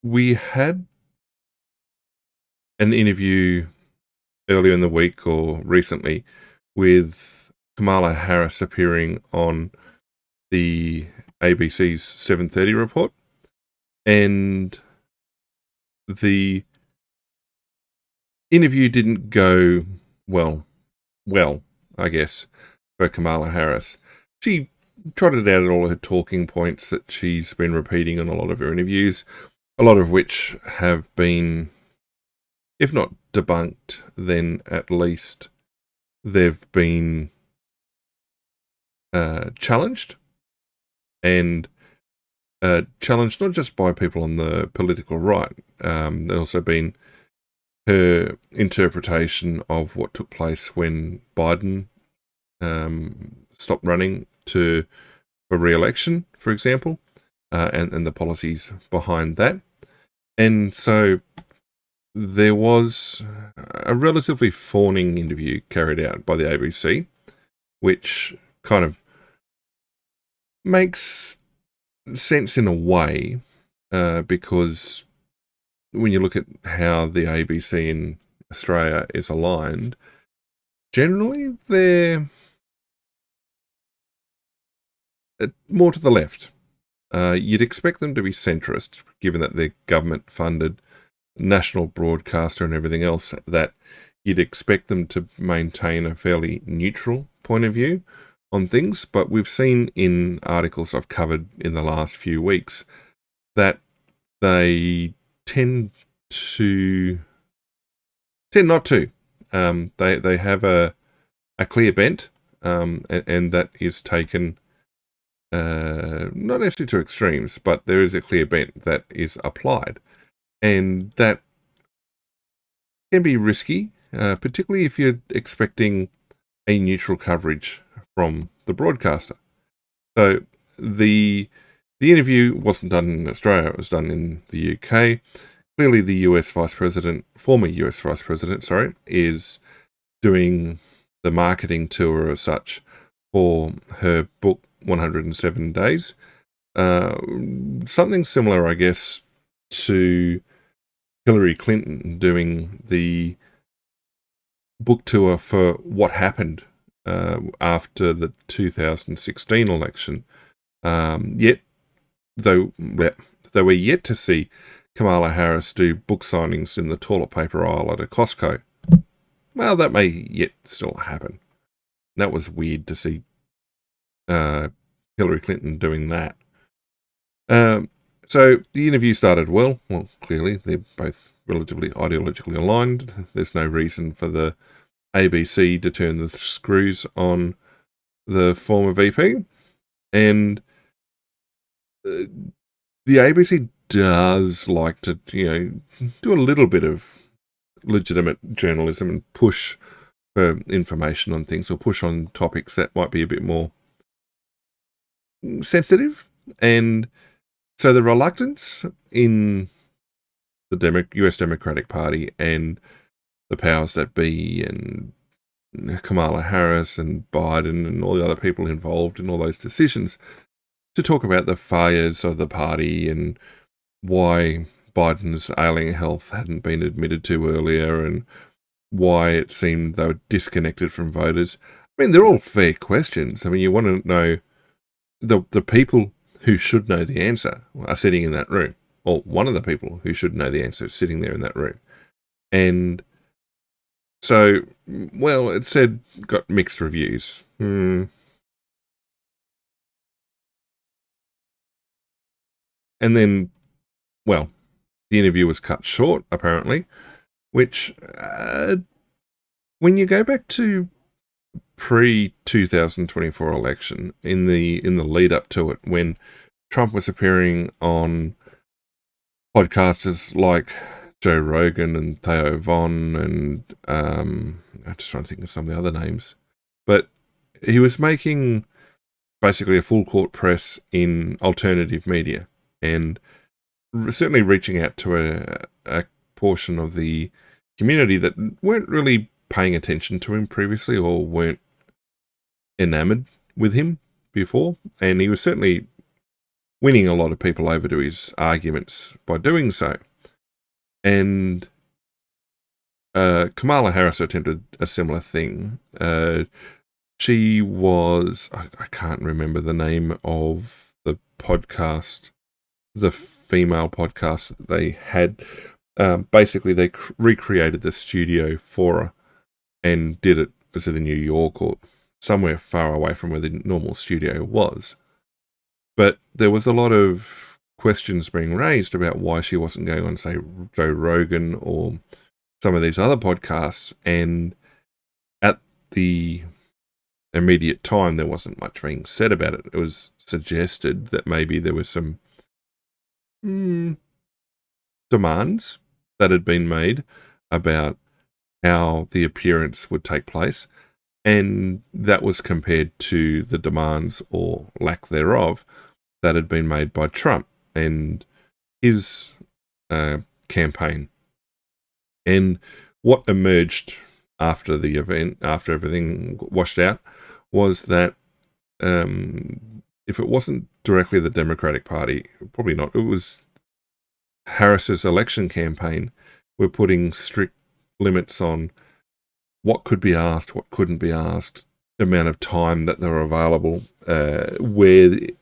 We had an interview earlier in the week or recently with Kamala Harris appearing on the ABC's 7:30 report, and the interview didn't go well, well, I guess, for Kamala Harris. She trotted out all her talking points that she's been repeating in a lot of her interviews, a lot of which have been, if not debunked, then at least they've been challenged, and challenged not just by people on the political right. There's also been her interpretation of what took place when Biden stopped running for re-election, for example, and the policies behind that. And so there was a relatively fawning interview carried out by the ABC, which kind of makes sense in a way, because when you look at how the ABC in Australia is aligned, generally they're more to the left. You'd expect them to be centrist, given that they're government-funded, national broadcaster and everything else, that you'd expect them to maintain a fairly neutral point of view on things. But we've seen in articles I've covered in the last few weeks that they tend not to. They have a clear bent, and that is taken not necessarily to extremes, but there is a clear bent that is applied, and that can be risky, particularly if you're expecting a neutral coverage from the broadcaster. So the interview wasn't done in Australia; it was done in the UK. Clearly, the former US Vice President, is doing the marketing tour as such for her book 107 Days. Something similar, I guess, to Hillary Clinton doing the book tour for what happened after the 2016 election. Yet, though we're yet to see Kamala Harris do book signings in the toilet paper aisle at a Costco. Well, that may yet still happen. That was weird to see Hillary Clinton doing that. So the interview started well. Well, clearly they're both relatively ideologically aligned. There's no reason for the ABC to turn the screws on the former VP. And the ABC does like to, do a little bit of legitimate journalism and push for information on things, or push on topics that might be a bit more sensitive. And so the reluctance in the US Democratic Party and the powers that be, and Kamala Harris and Biden and all the other people involved in all those decisions, to talk about the failures of the party and why Biden's ailing health hadn't been admitted to earlier, and why it seemed they were disconnected from voters. I mean, they're all fair questions. I mean, you want to know, the people who should know the answer are sitting in that room, or one of the people who should know the answer is sitting there in that room. And so, well, it said got mixed reviews. And then, well, the interview was cut short, apparently, which, when you go back to pre-2024 election, in the lead up to it, when Trump was appearing on podcasters like Joe Rogan and Theo Von, and I'm just trying to think of some of the other names, but he was making basically a full court press in alternative media, and certainly reaching out to a portion of the community that weren't really paying attention to him previously, or weren't enamored with him before. And he was certainly winning a lot of people over to his arguments by doing so. And Kamala Harris attempted a similar thing. She was, I can't remember the name of the podcast, the female podcast that they had. Basically, they recreated the studio for her and did it, was it in New York or somewhere far away from where the normal studio was. But there was a lot of questions being raised about why she wasn't going on, say, Joe Rogan or some of these other podcasts, and at the immediate time there wasn't much being said about it. It was suggested that maybe there was some demands that had been made about how the appearance would take place, and that was compared to the demands or lack thereof that had been made by Trump and his campaign. And what emerged after the event, after everything washed out, was that if it wasn't directly the Democratic Party, probably not, it was Harris's election campaign, were putting strict limits on what could be asked, what couldn't be asked, the amount of time that they were available, where the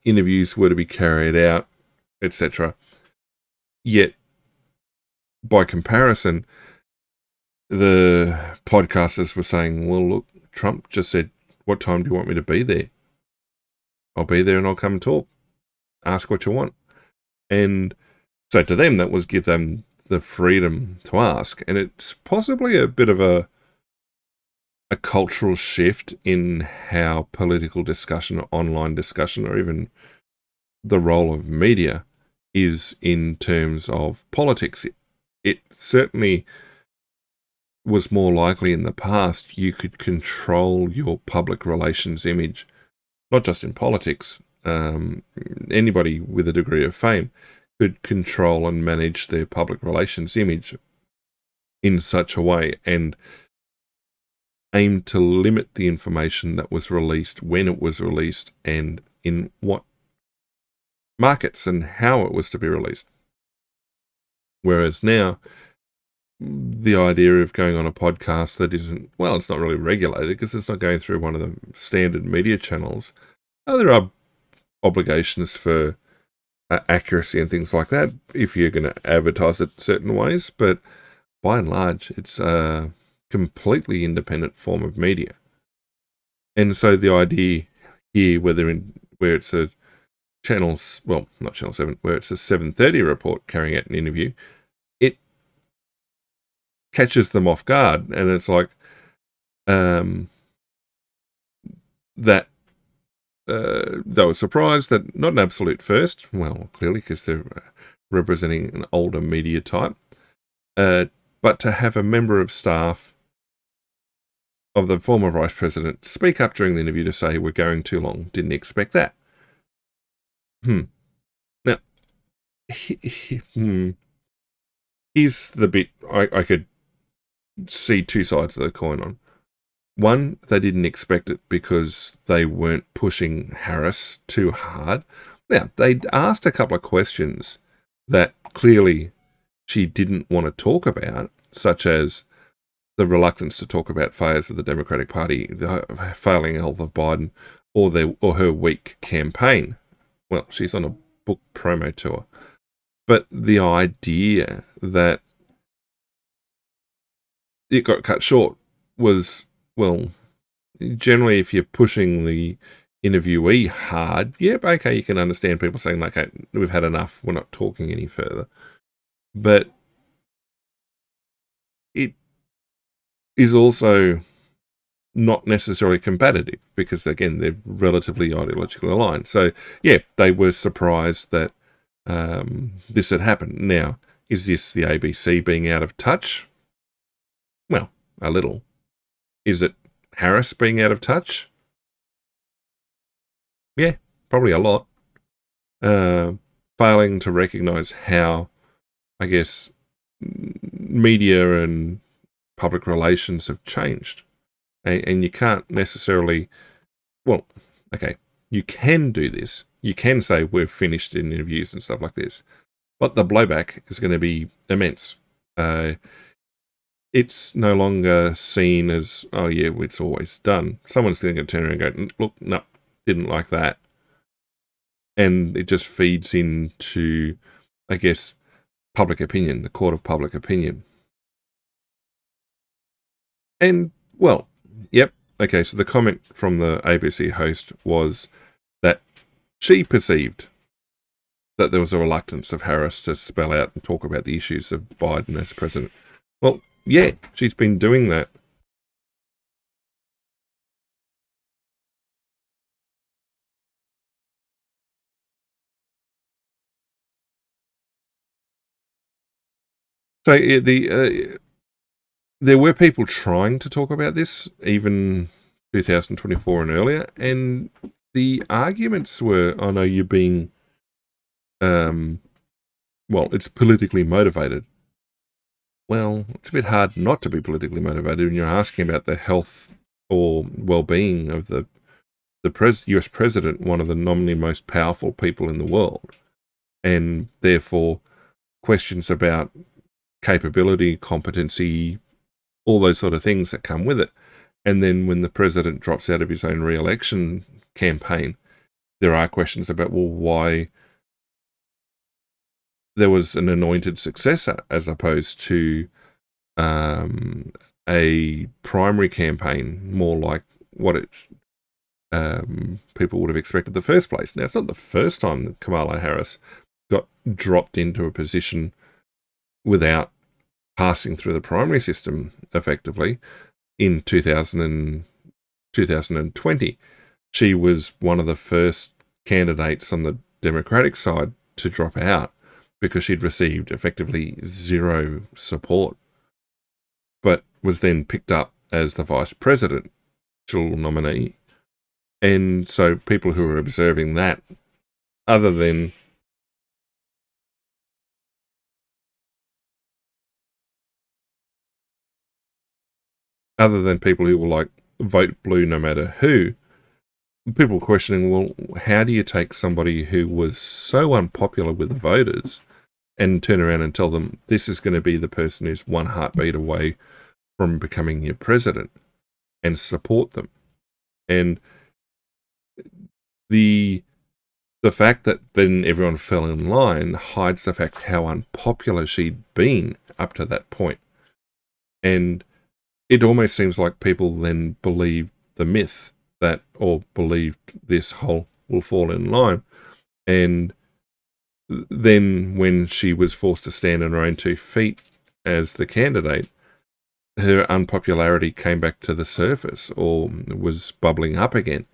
interviews were to be carried out, etc. Yet, by comparison, the podcasters were saying, well, look, Trump just said, what time do you want me to be there? I'll be there and I'll come and talk. Ask what you want. And so to them, that was give them the freedom to ask. And it's possibly a bit of a cultural shift in how political discussion or online discussion or even the role of media is in terms of politics. It certainly was more likely in the past you could control your public relations image, not just in politics. Anybody with a degree of fame could control and manage their public relations image in such a way and aim to limit the information that was released, when it was released, and in what markets and how it was to be released. Whereas now, the idea of going on a podcast that isn't, well, it's not really regulated because it's not going through one of the standard media channels. There are obligations for accuracy and things like that if you're going to advertise it certain ways, but by and large, it's a completely independent form of media. And so the idea here, where it's a channel, well, not Channel 7, where it's a 7:30 report carrying out an interview, it catches them off guard, and it's like that they were surprised that not an absolute first, well, clearly because they're representing an older media type, but to have a member of staff of the former vice president speak up during the interview to say we're going too long, didn't expect that. Now, here's the bit I could see two sides of the coin on. One, they didn't expect it because they weren't pushing Harris too hard. Now, they'd asked a couple of questions that clearly she didn't want to talk about, such as the reluctance to talk about failures of the Democratic Party, the failing health of Biden, or her weak campaign. Well, she's on a book promo tour. But the idea that it got cut short was, well, generally if you're pushing the interviewee hard, yep, okay, you can understand people saying, like, okay, we've had enough, we're not talking any further. But it is also not necessarily combative because, again, they're relatively ideologically aligned. So, yeah, they were surprised that this had happened. Now, is this the ABC being out of touch? Well, a little. Is it Harris being out of touch? Yeah, probably a lot. Failing to recognise how, I guess, media and public relations have changed. And you can't necessarily, well, okay, you can do this. you can say we're finished in interviews and stuff like this, but the blowback is going to be immense. It's no longer seen as, oh yeah, it's always done. Someone's going to turn around and go, look, no, didn't like that. And it just feeds into, I guess, public opinion, the court of public opinion. And, well, yep, okay, so the comment from the ABC host was that she perceived that there was a reluctance of Harris to spell out and talk about the issues of Biden as president. Well, yeah, she's been doing that. So there were people trying to talk about this, even 2024 and earlier, and the arguments were, oh no, you're being, well, it's politically motivated. Well, it's a bit hard not to be politically motivated when you're asking about the health or well-being of the US president, one of the nominally most powerful people in the world, and therefore questions about capability, competency, all those sort of things that come with it. And then when the president drops out of his own re-election campaign, there are questions about, well, why there was an anointed successor as opposed to a primary campaign, more like what it people would have expected the first place. Now, it's not the first time that Kamala Harris got dropped into a position without passing through the primary system effectively in 2020. She was one of the first candidates on the Democratic side to drop out because she'd received effectively zero support, but was then picked up as the vice presidential nominee. And so people who are observing that, other than people who will like vote blue no matter who, people questioning, well, how do you take somebody who was so unpopular with the voters and turn around and tell them this is going to be the person who's one heartbeat away from becoming your president, and support them? And the fact that then everyone fell in line hides the fact how unpopular she'd been up to that point. And it almost seems like people then believed the myth that, or believed this whole will fall in line. And then when she was forced to stand on her own 2 feet as the candidate, her unpopularity came back to the surface or was bubbling up again.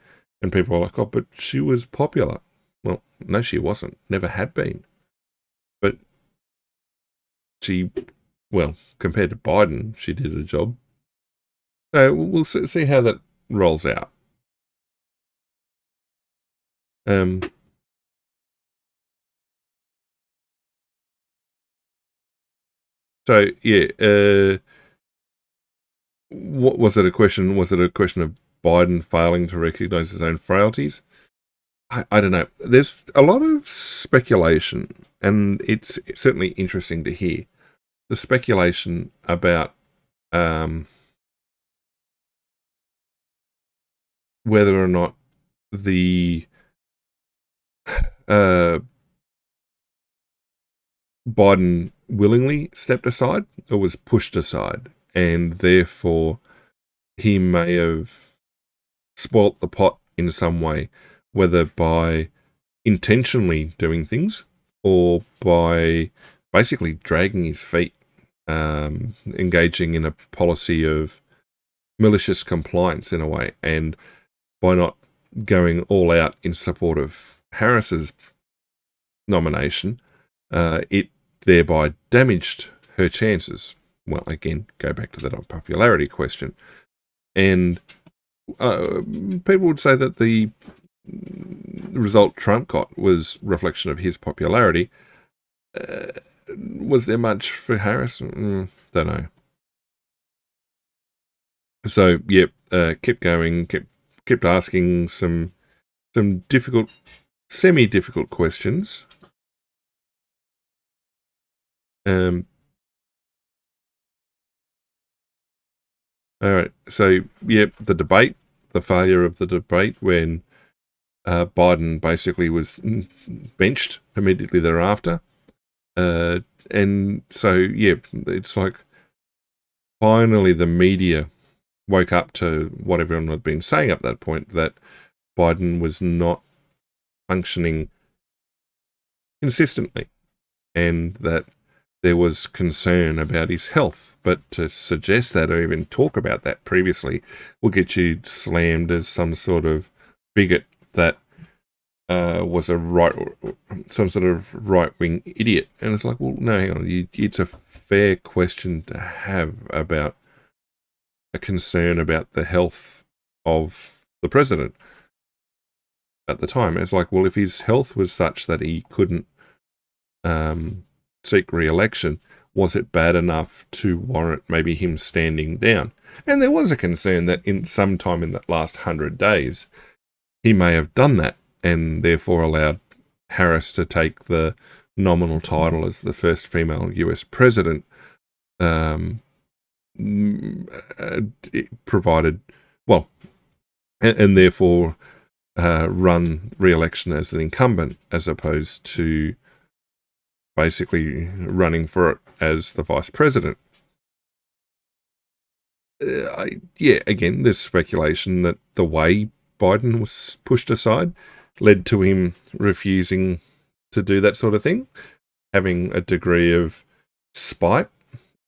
And people were like, oh, but she was popular. Well, no, she wasn't. Never had been. But she, well, compared to Biden, she did a job. So we'll see how that rolls out. So yeah, what was it a question? Was it a question of Biden failing to recognise his own frailties? I don't know. There's a lot of speculation, and it's certainly interesting to hear the speculation about whether or not the Biden willingly stepped aside or was pushed aside, and therefore he may have spoilt the pot in some way, whether by intentionally doing things or by basically dragging his feet, engaging in a policy of malicious compliance in a way, and by not going all out in support of Harris's nomination, it thereby damaged her chances. Well, again, go back to that unpopularity question. And people would say that the result Trump got was reflection of his popularity. Was there much for Harris? Don't know. So, yep, kept going, kept asking some difficult semi-difficult questions. All right. So, yeah, the failure of the debate when Biden basically was benched immediately thereafter. And so, yeah, it's like finally the media woke up to what everyone had been saying up that point, that Biden was not functioning consistently and that there was concern about his health. But to suggest that or even talk about that previously will get you slammed as some sort of bigot that was some sort of right-wing idiot. And it's like, well, no, hang on. It's a fair question to have about a concern about the health of the president at the time. It's like, well, if his health was such that he couldn't seek re-election, was it bad enough to warrant maybe him standing down? And there was a concern that in some time in that last 100 days, he may have done that and therefore allowed Harris to take the nominal title as the first female US president, provided, well, and therefore run re-election as an incumbent as opposed to basically running for it as the vice president. Again, there's speculation that the way Biden was pushed aside led to him refusing to do that sort of thing, having a degree of spite.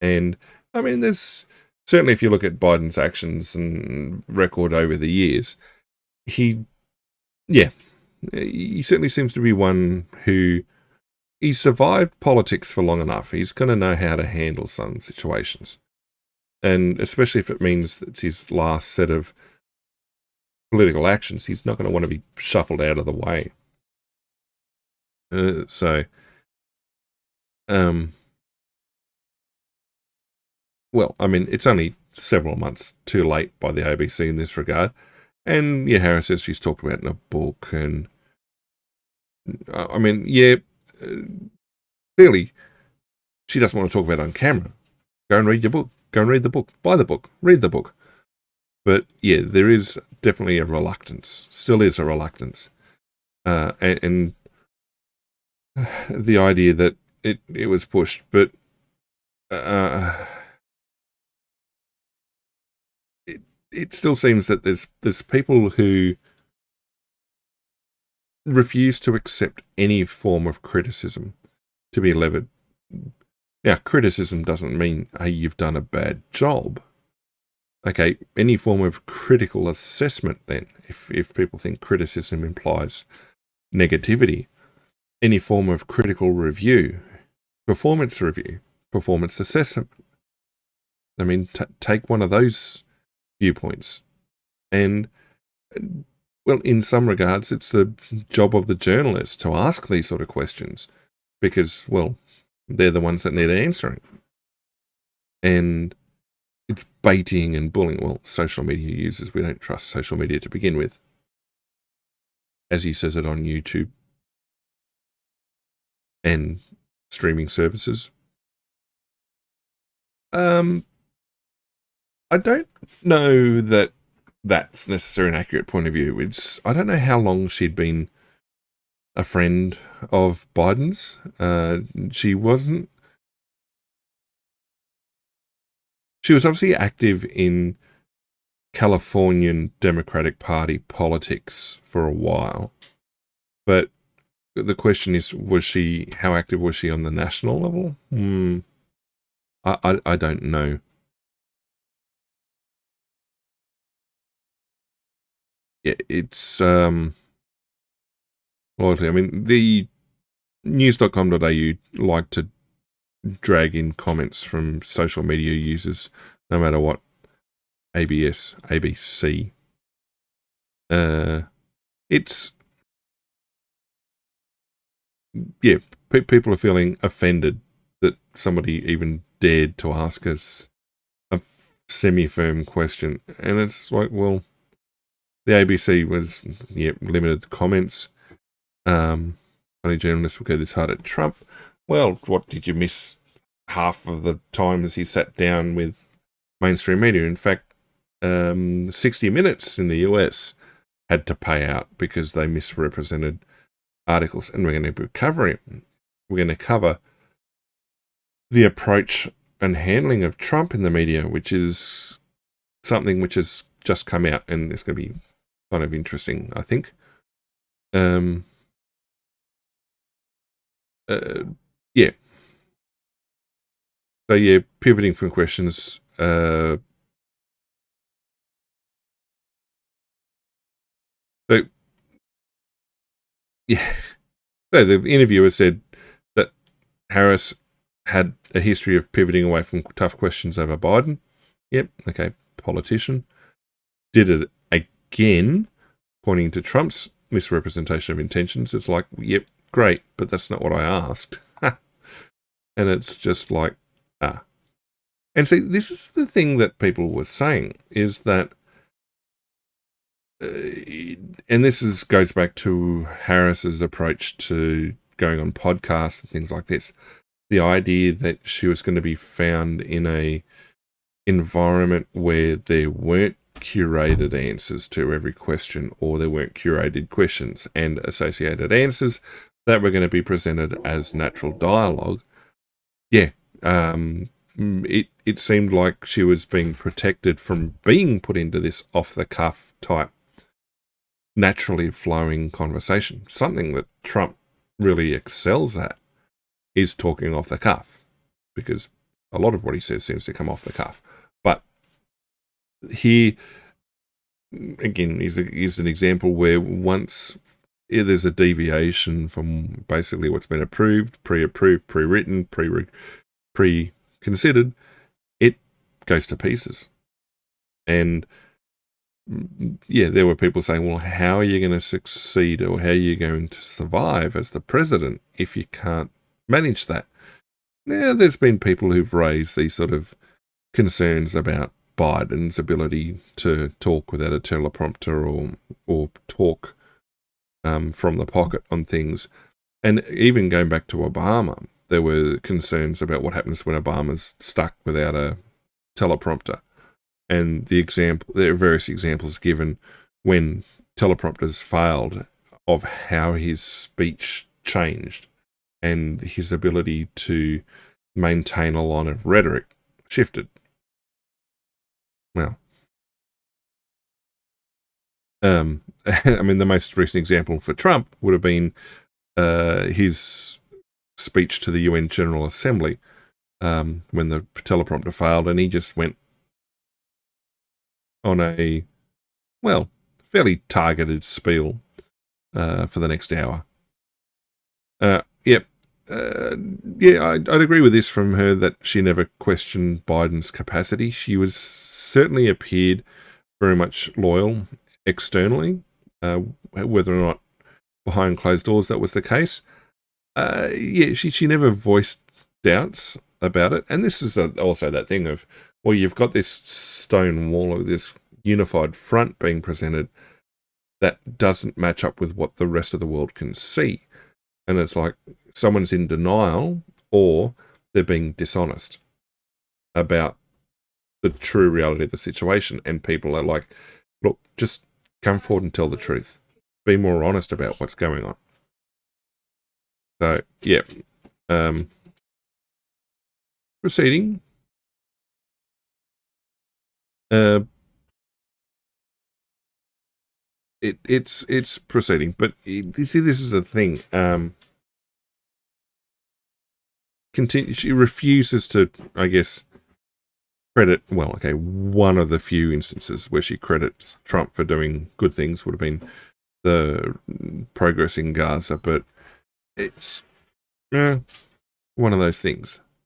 And I mean, there's certainly, if you look at Biden's actions and record over the years, he certainly seems to be one who, he survived politics for long enough. He's going to know how to handle some situations. And especially if it means it's his last set of political actions, he's not going to want to be shuffled out of the way. Well, I mean, it's only several months too late by the ABC in this regard. And yeah, Harris says she's talked about it in a book. And I mean, yeah, clearly she doesn't want to talk about it on camera. Go and read your book. Go and read the book. Buy the book. Read the book. But yeah, there is definitely a reluctance. Still is a reluctance. And the idea that it was pushed, but it still seems that there's people who refuse to accept any form of criticism to be levied. Now, criticism doesn't mean, hey, you've done a bad job. Okay, any form of critical assessment then, if people think criticism implies negativity, any form of critical review, performance assessment. I mean, take one of those viewpoints. And, well, in some regards, it's the job of the journalist to ask these sort of questions because, well, they're the ones that need answering. And it's baiting and bullying. Well, social media users, we don't trust social media to begin with. As he says it on YouTube and streaming services. I don't know that that's necessarily an accurate point of view. I don't know how long she'd been a friend of Biden's. She was obviously active in Californian Democratic Party politics for a while. But the question is, how active was she on the national level? I don't know. Yeah, it's loyalty. I mean, the news.com.au like to drag in comments from social media users, no matter what. ABC. It's people are feeling offended that somebody even dared to ask us a semi-firm question, and it's like, well, the ABC was limited comments. Only journalists will go this hard at Trump. Well, what did you miss? Half of the times he sat down with mainstream media. In fact, 60 Minutes in the US had to pay out because they misrepresented articles, and we're going to be covering it. We're going to cover the approach and handling of Trump in the media, which is something which has just come out, and it's going to be kind of interesting, I think. Yeah. So yeah, pivoting from questions. So yeah. So the interviewer said that Harris had a history of pivoting away from tough questions over Biden. Yep. Okay. Politician. Did it again, pointing to Trump's misrepresentation of intentions. It's like, yep, great, but that's not what I asked. And it's just like, And see, this is the thing that people were saying, is that, and this goes back to Harris's approach to going on podcasts and things like this. The idea that she was going to be found in a environment where there weren't curated answers to every question, or there weren't curated questions and associated answers that were going to be presented as natural dialogue. Yeah, it seemed like she was being protected from being put into this off-the-cuff type, naturally flowing conversation. Something that Trump really excels at is talking off the cuff, because a lot of what he says seems to come off the cuff. But here, again, is an example where once there's a deviation from basically what's been approved, pre-approved, pre-written, pre-considered, it goes to pieces. And yeah, there were people saying, well, how are you going to succeed, or how are you going to survive as the president if you can't manage that? Yeah, there's been people who've raised these sort of concerns about Biden's ability to talk without a teleprompter or talk from the pocket on things. And even going back to Obama, there were concerns about what happens when Obama's stuck without a teleprompter. And there are various examples given when teleprompters failed of how his speech changed and his ability to maintain a line of rhetoric shifted. Well, I mean, the most recent example for Trump would have been his speech to the UN General Assembly when the teleprompter failed, and he just went on a, well, fairly targeted spiel for the next hour. Yep. Yeah, I'd agree with this from her, that she never questioned Biden's capacity. She was certainly appeared very much loyal externally, whether or not behind closed doors that was the case. Yeah, she never voiced doubts about it. And this is also that thing of, well, you've got this stone wall, or this unified front being presented that doesn't match up with what the rest of the world can see. And it's like someone's in denial, or they're being dishonest about the true reality of the situation. And people are like, look, just come forward and tell the truth. Be more honest about what's going on. So, yeah. Proceeding. It's proceeding, but you see, this is a thing. She refuses to, I guess, credit. Well, okay, one of the few instances where she credits Trump for doing good things would have been the progress in Gaza, but it's one of those things.